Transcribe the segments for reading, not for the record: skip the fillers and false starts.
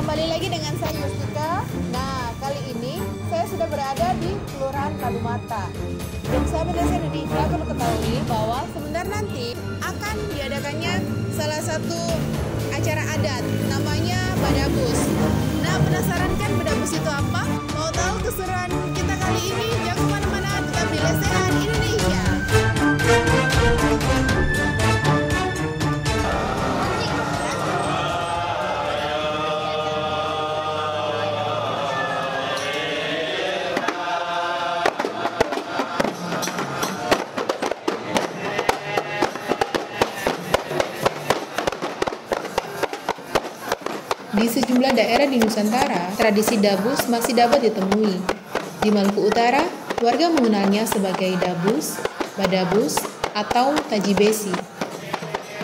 kembali lagi dengan saya Yustika. Nah, kali ini saya sudah berada di Kelurahan Kalumata. Dan sahabat desa Indonesia perlu ketahui bahwa sebentar nanti akan diadakannya salah satu acara adat, namanya Badabus. Nah, penasaran kan Badabus itu apa? Mau tahu keseruan kita kali ini? Jangan kemana-mana, tetap di Lesehan Indonesia. Di sejumlah daerah di Nusantara, tradisi dabus masih dapat ditemui. Di Maluku Utara, warga mengenalnya sebagai dabus, badabus, atau taji besi.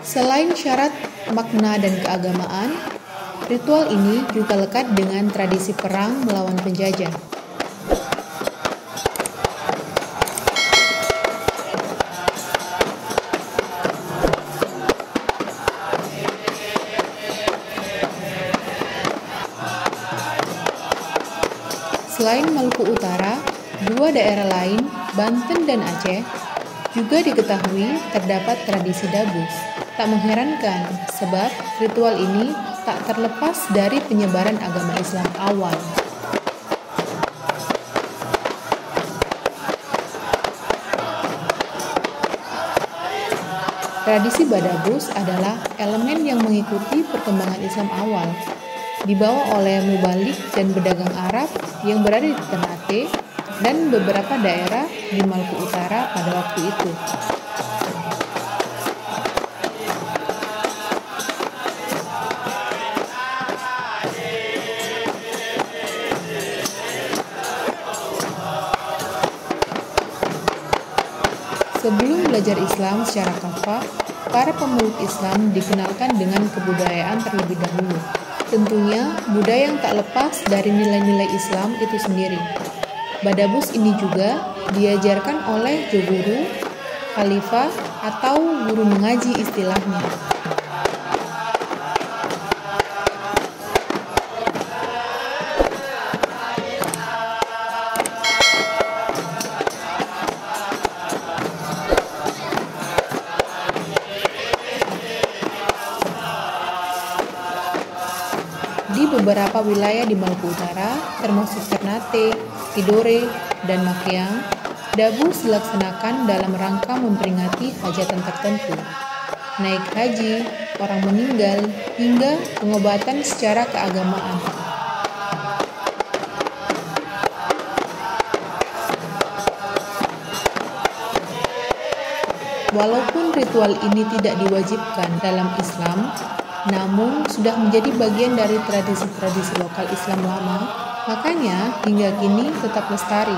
Selain syarat makna dan keagamaan, ritual ini juga lekat dengan tradisi perang melawan penjajah. Selain Maluku Utara, dua daerah lain, Banten dan Aceh, juga diketahui terdapat tradisi dabus. Tak mengherankan, sebab ritual ini tak terlepas dari penyebaran agama Islam awal. Tradisi badabus adalah elemen yang mengikuti perkembangan Islam awal, dibawa oleh mubalik dan pedagang Arab yang berada di Ternate dan beberapa daerah di Maluku Utara pada waktu itu. Sebelum belajar Islam secara kafah, para pemeluk Islam dikenalkan dengan kebudayaan terlebih dahulu. Tentunya, budaya yang tak lepas dari nilai-nilai Islam itu sendiri. Badabus ini juga diajarkan oleh joguru, khalifah, atau guru mengaji istilahnya. Di beberapa wilayah di Maluku Utara, termasuk Ternate, Tidore, dan Makiang, dabus dilaksanakan dalam rangka memperingati hajatan tertentu, naik haji, orang meninggal, hingga pengobatan secara keagamaan. Walaupun ritual ini tidak diwajibkan dalam Islam, namun sudah menjadi bagian dari tradisi-tradisi lokal Islam lama, makanya hingga kini tetap lestari.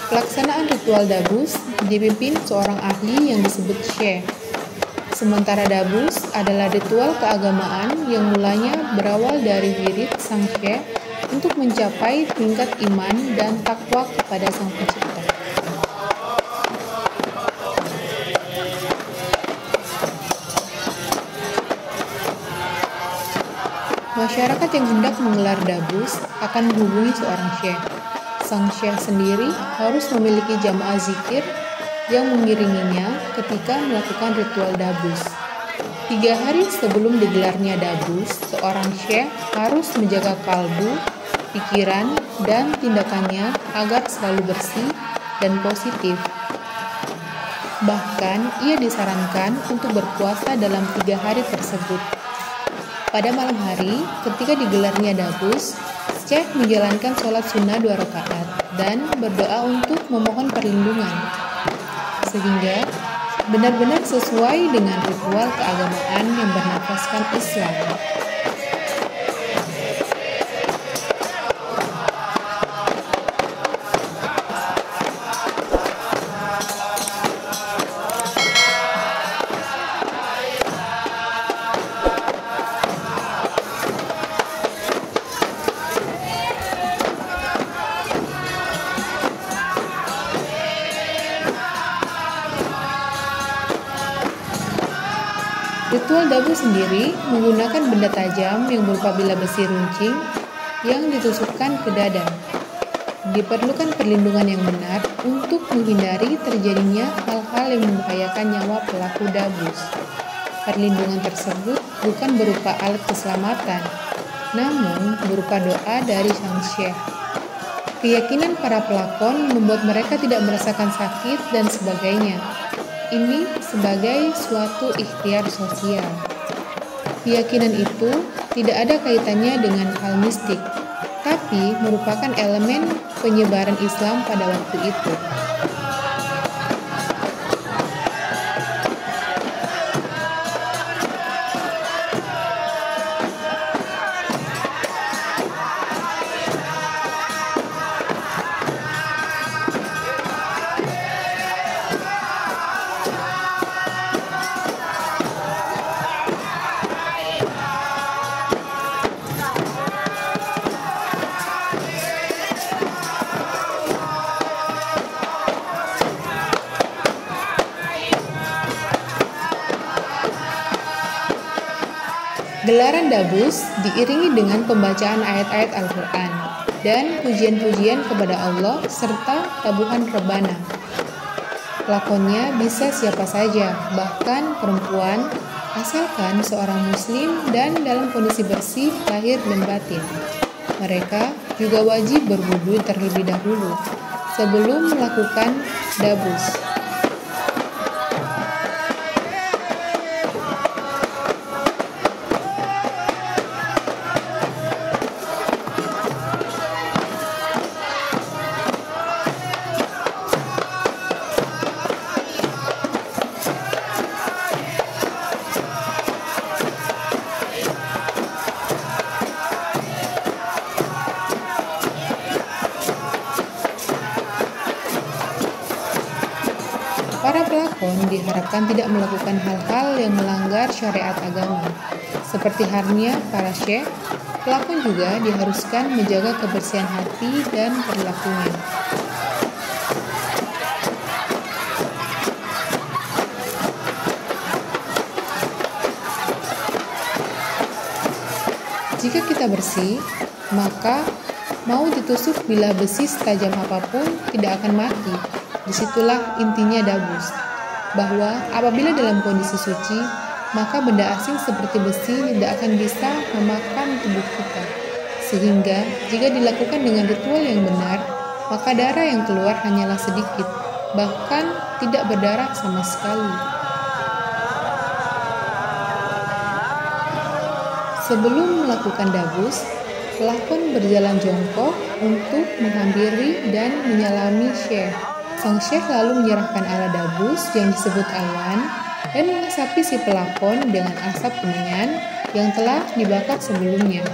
Pelaksanaan ritual dabus dipimpin seorang ahli yang disebut syekh. Sementara dabus adalah ritual keagamaan yang mulanya berawal dari wirid sang syekh untuk mencapai tingkat iman dan takwa kepada Sang Pencipta. Masyarakat yang hendak menggelar dabus akan menghubungi seorang syekh. Sang syekh sendiri harus memiliki jamaah zikir yang mengiringinya ketika melakukan ritual dabus. 3 hari sebelum digelarnya dabus, seorang syekh harus menjaga kalbu, pikiran, dan tindakannya agar selalu bersih dan positif. Bahkan, ia disarankan untuk berpuasa dalam 3 hari tersebut. Pada malam hari, ketika digelarnya dabus, syekh menjalankan sholat sunnah 2 rakaat dan berdoa untuk memohon perlindungan, sehingga benar-benar sesuai dengan ritual keagamaan yang bernafaskan Islam. Dabus sendiri menggunakan benda tajam yang berupa bilah besi runcing yang ditusukkan ke dada. Diperlukan perlindungan yang benar untuk menghindari terjadinya hal-hal yang membahayakan nyawa pelaku dabus. Perlindungan tersebut bukan berupa alat keselamatan, namun berupa doa dari sang syekh. Keyakinan para pelakon membuat mereka tidak merasakan sakit dan sebagainya. Ini sebagai suatu ikhtiar sosial. Keyakinan itu tidak ada kaitannya dengan hal mistik, tapi merupakan elemen penyebaran Islam pada waktu itu. Gelaran dabus diiringi dengan pembacaan ayat-ayat Al-Quran dan pujian-pujian kepada Allah serta tabuhan rebana. Lakonnya bisa siapa saja, bahkan perempuan, asalkan seorang muslim dan dalam kondisi bersih lahir dan batin. Mereka juga wajib berwudu terlebih dahulu sebelum melakukan dabus. Para pelakon diharapkan tidak melakukan hal-hal yang melanggar syariat agama. Seperti halnya para syekh, pelakon juga diharuskan menjaga kebersihan hati dan perilakunya. Jika kita bersih, maka mau ditusuk bilah besi setajam apapun tidak akan mati. Disitulah intinya dabus, bahwa apabila dalam kondisi suci, maka benda asing seperti besi tidak akan bisa memakan tubuh kita. Sehingga jika dilakukan dengan ritual yang benar, maka darah yang keluar hanyalah sedikit, bahkan tidak berdarah sama sekali. Sebelum melakukan dabus, pelakon berjalan jongkok untuk menghampiri dan menyalami syekh. Sang syekh lalu menyerahkan alat dabus yang disebut alwan dan mengasapi si pelakon dengan asap kemenyan yang telah dibakar sebelumnya.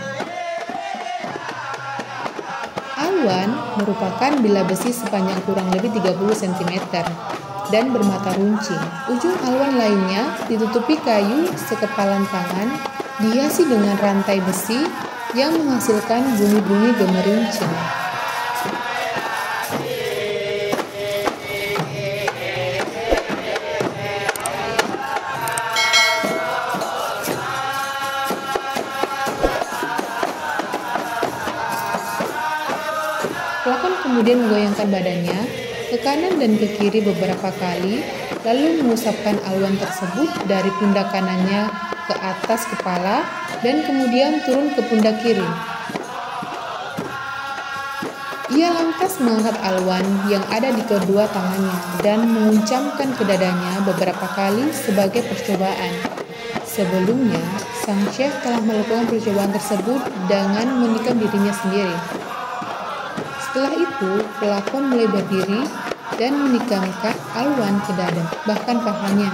Alwan merupakan bilah besi sepanjang kurang lebih 30 cm dan bermata runcing. Ujung alwan lainnya ditutupi kayu sekepalan tangan, dihiasi dengan rantai besi yang menghasilkan bunyi-bunyi gemerincing. Pelakon kemudian menggoyangkan badannya ke kanan dan ke kiri beberapa kali, lalu mengusapkan alwan tersebut dari pundak kanannya ke atas kepala dan kemudian turun ke pundak kiri. Ia lantas mengangkat alwan yang ada di kedua tangannya dan menguncamkan ke dadanya beberapa kali sebagai percobaan. Sebelumnya, sang syekh telah melakukan percobaan tersebut dengan menikam dirinya sendiri. Setelah itu, pelakon mulai berdiri dan menikamkan alwan ke dada, bahkan pahanya,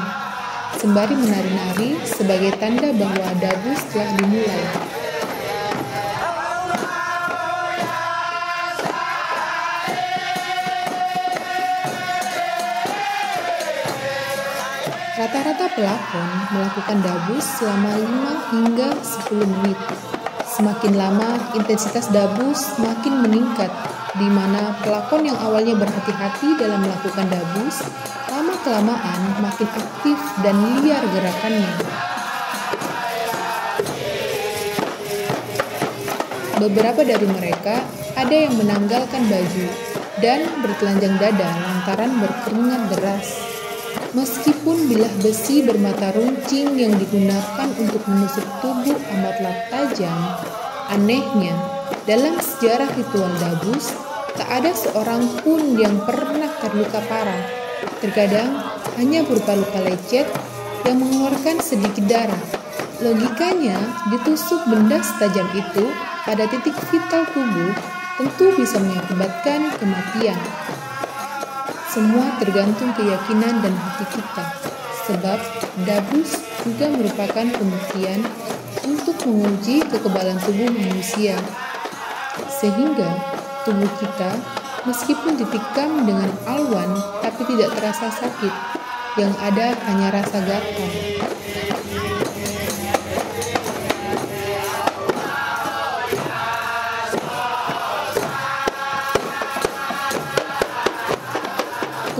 sembari menari-nari sebagai tanda bahwa dabus telah dimulai. Rata-rata pelakon melakukan dabus selama 5 hingga 10 menit. Semakin lama, intensitas dabus makin meningkat, di mana pelakon yang awalnya berhati-hati dalam melakukan dabus, lama-kelamaan makin aktif dan liar gerakannya. beberapa dari mereka ada yang menanggalkan baju dan bertelanjang dada lantaran berkeringat deras. Meskipun bilah besi bermata runcing yang digunakan untuk menusuk tubuh amatlah tajam, anehnya, dalam sejarah ritual dabus, tak ada seorang pun yang pernah terluka parah. Terkadang hanya berupa luka lecet yang mengeluarkan sedikit darah. Logikanya, ditusuk benda setajam itu pada titik vital tubuh tentu bisa mengakibatkan kematian. Semua tergantung keyakinan dan hati kita, sebab dabus juga merupakan pembuktian untuk menguji kekebalan tubuh manusia. Sehingga tubuh kita meskipun ditikam dengan alwan tapi tidak terasa sakit, yang ada hanya rasa gatal.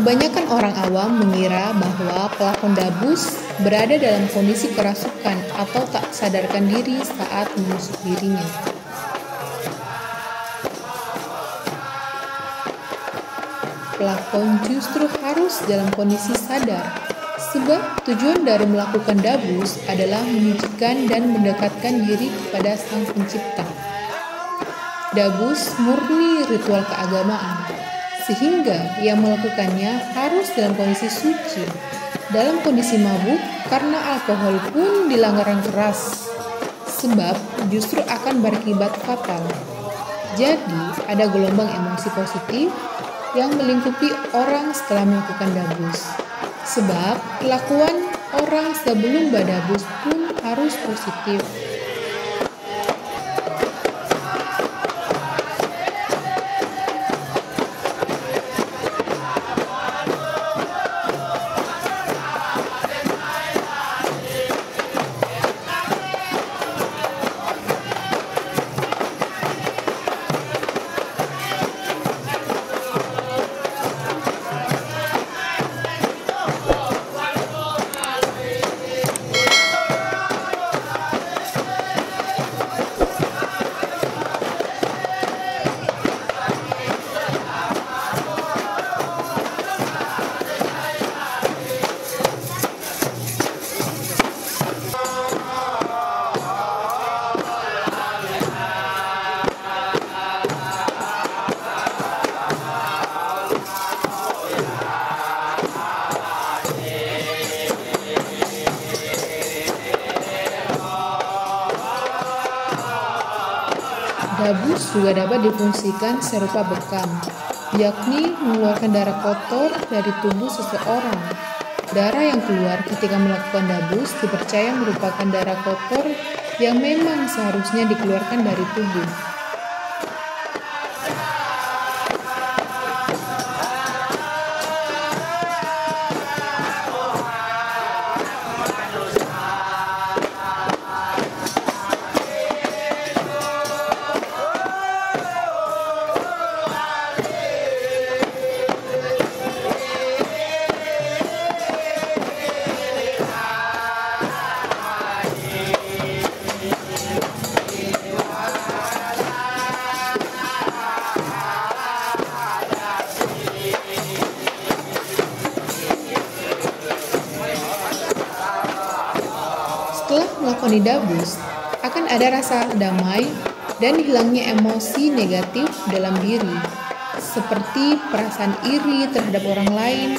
Kebanyakan orang awam mengira bahwa pelakon dabus berada dalam kondisi kerasukan atau tak sadarkan diri saat menusuk dirinya. Pelakon justru harus dalam kondisi sadar, sebab tujuan dari melakukan dabus adalah menyucikan dan mendekatkan diri kepada Sang Pencipta. Dabus murni ritual keagamaan, sehingga yang melakukannya harus dalam kondisi suci, dalam kondisi mabuk karena alkohol pun dilanggar yang keras, sebab justru akan berakibat fatal. Jadi, ada gelombang emosi positif yang melingkupi orang setelah melakukan dabus, sebab kelakuan orang sebelum badabus pun harus positif. Dabus juga dapat difungsikan serupa bekam, yakni mengeluarkan darah kotor dari tubuh seseorang. Darah yang keluar ketika melakukan dabus dipercaya merupakan darah kotor yang memang seharusnya dikeluarkan dari tubuh. Setelah melakoni dabus, akan ada rasa damai dan hilangnya emosi negatif dalam diri, seperti perasaan iri terhadap orang lain.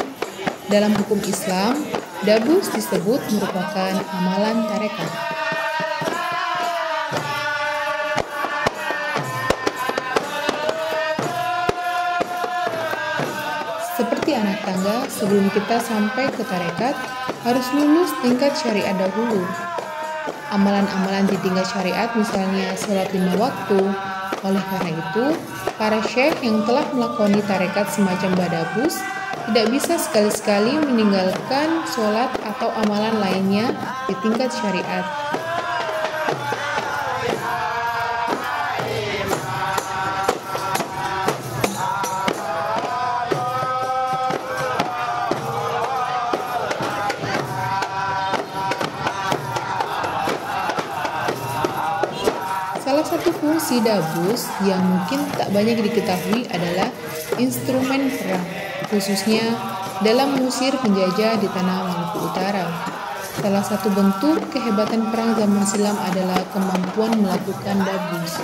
Dalam hukum Islam, dabus disebut merupakan amalan tarekat. Seperti anak tangga, sebelum kita sampai ke tarekat, harus lulus tingkat syariat dahulu. Amalan-amalan di tingkat syariat misalnya sholat 5 waktu. Oleh karena itu, para syekh yang telah melakoni tarekat semacam badabus tidak bisa sekali-sekali meninggalkan sholat atau amalan lainnya di tingkat syariat. Salah Salah satu fungsi dabus yang mungkin tak banyak diketahui adalah instrumen perang, khususnya dalam mengusir penjajah di tanah Maluku Utara. Salah satu bentuk kehebatan perang zaman silam adalah kemampuan melakukan dabus.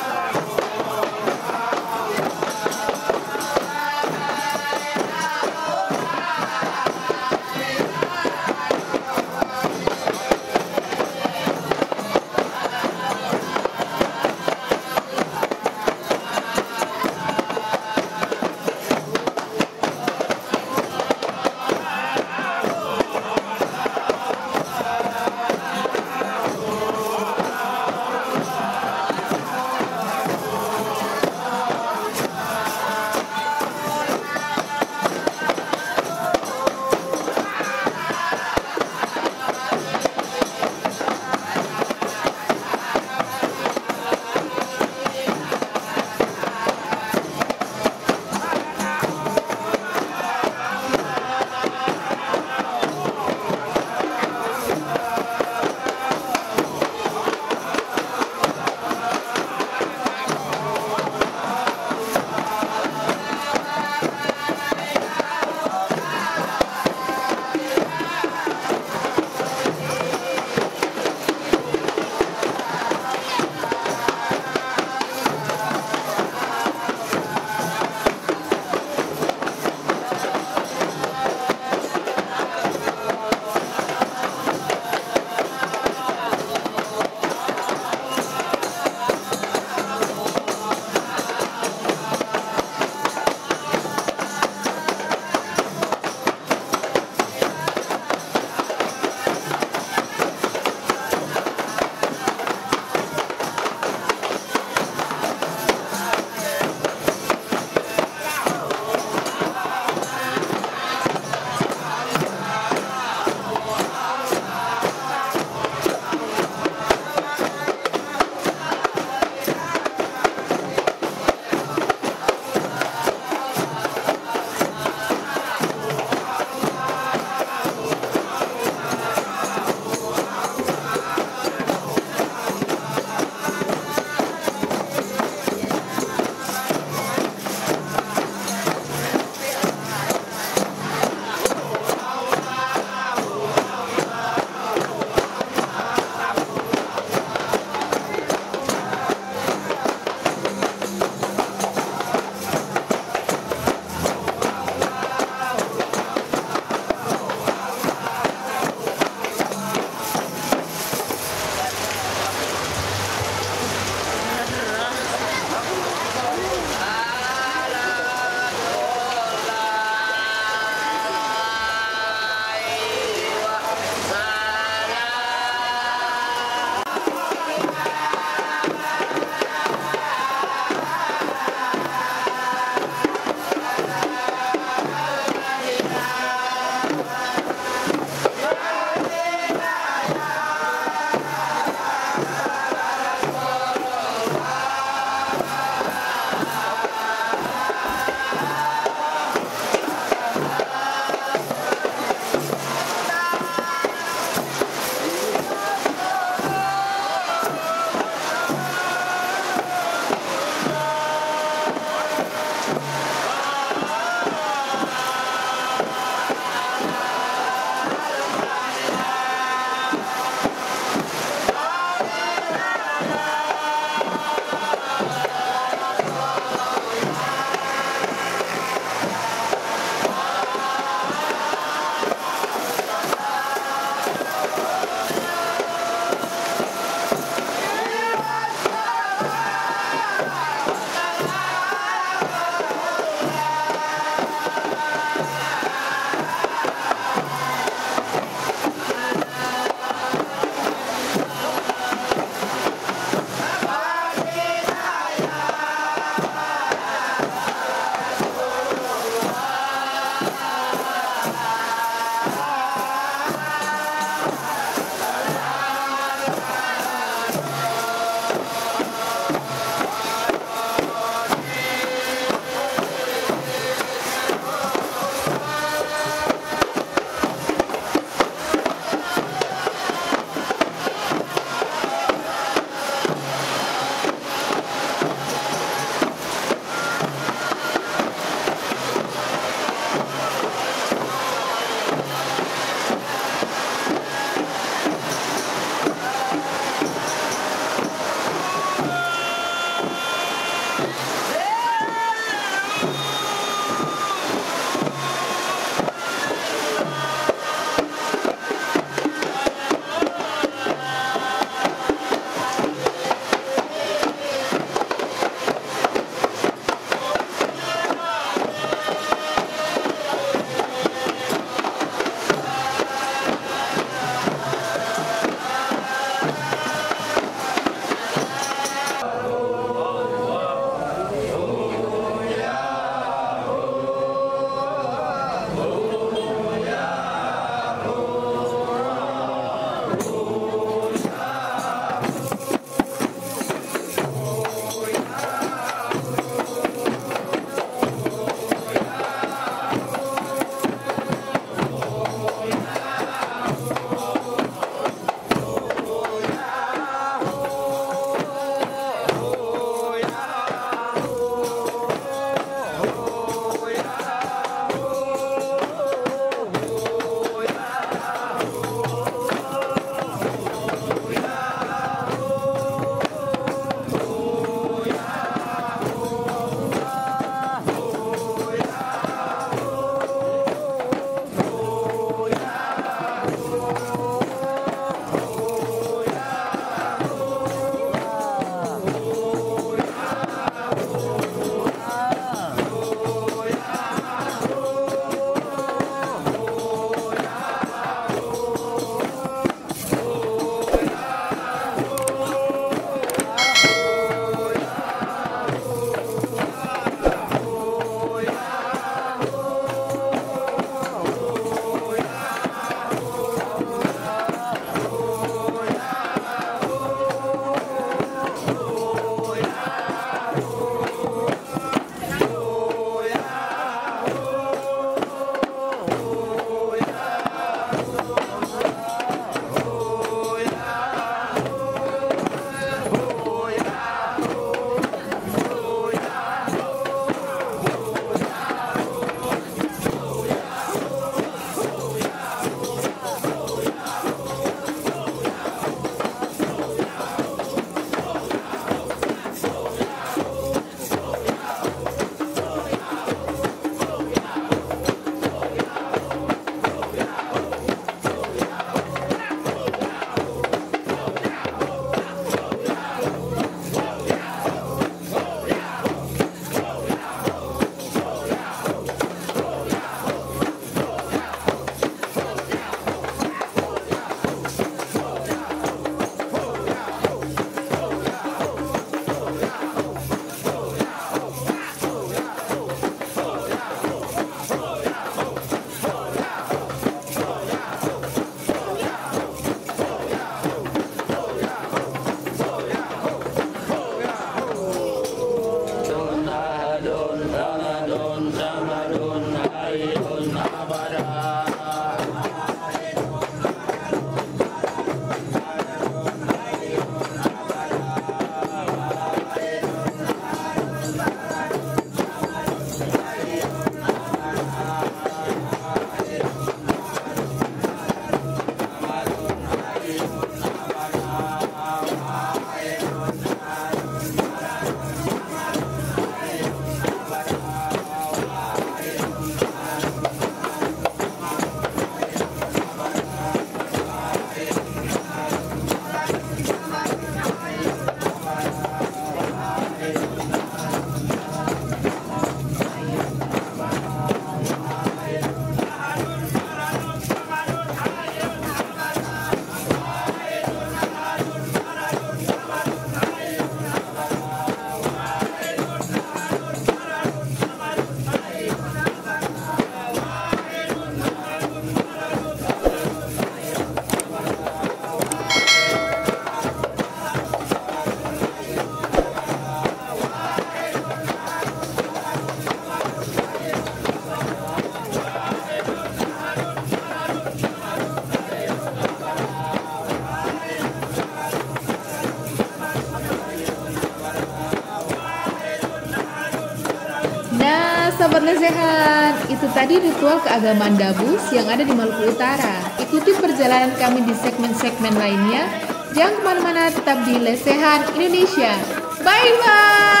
sahabat lesehan, itu tadi ritual keagamaan Dabus yang ada di Maluku Utara. Ikuti perjalanan kami di segmen-segmen lainnya. Jangan kemana-mana, tetap di Lesehan Indonesia. Bye-bye!